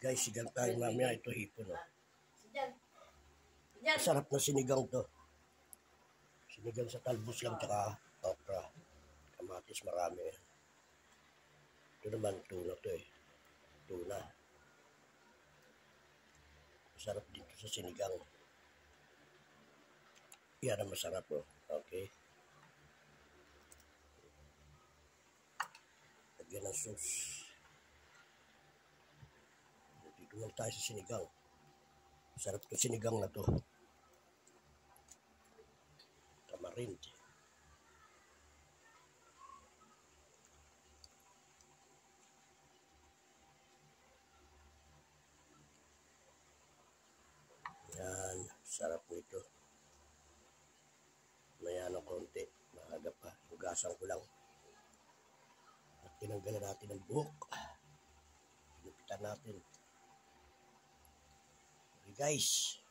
Guys, sigang tayo mamaya. Ito hipon. Oh. Masarap na sinigang to. Sinigang sa talbos lang tsaka okra. Kamatis marami. Ito naman tuna to eh. Tuna. Masarap dito sa sinigang. Yan ang masarap oh. Okay. Lagyan ng sauce. Dito lang tayo sa sinigang. Masarap to sinigang na to. Tamarin. Yan, sarap nito. Maya ng konti, maaga pa. Hugasan ko lang. At tinanggalan natin ang buhok. Pinupitan natin. Okay guys.